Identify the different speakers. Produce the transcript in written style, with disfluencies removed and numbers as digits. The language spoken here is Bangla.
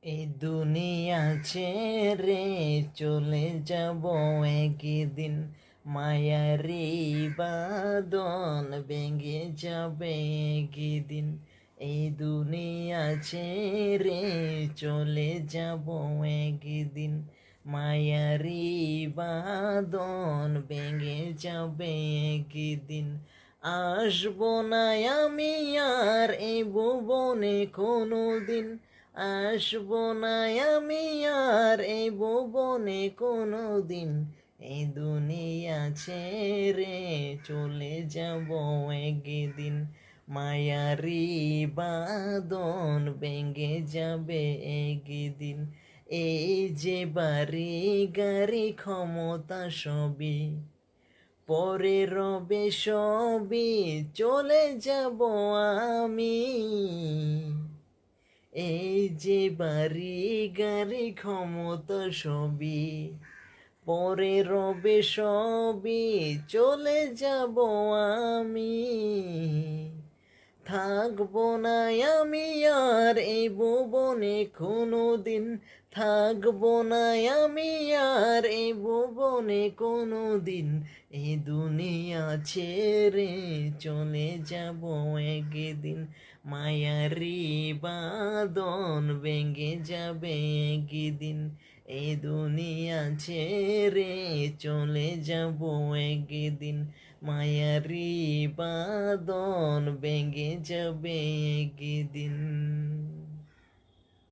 Speaker 1: এই দুনিয়া ছেড়ে চলে যাব একদিন, মায়ারি বাঁধন ভেঙে যাবে একদিন। এই দুনিয়া ছেড়ে চলে যাব একদিন, মায়ারি বাঁধন ভেঙে যাবে একদিন। আসবো না আমি আর এই ভুবনে কোনো দিন, আসবো না আমি আর এই ভুবনে কোনো দিন। এই দুনিয়া ছেড়ে চলে যাব একদিন, মায়ারি বাঁধন ভেঙে যাবে একদিন। এই যে বাড়ি গাড়ি ক্ষমতা সবই পরে রবে সবই, চলে যাব আমি। এই যে বাড়ি গাড়ি ক্ষমতা সবই পরে রবে সবই, চলে যাব আমি। থাকবো না আমি আর এই ভুবনে কোনো দিন, থাকবো না আমি আর এই ভুবনে কোনো দিন। এই দুনিয়া ছেড়ে চলে যাব একদিন, মায়ারি বাঁধন ভেঙে যাবে একদিন। এই দুনিয়া ছেড়ে চলে যাব একদিন, মায়ারি বাঁধন ভেঙে যাবে একদিন।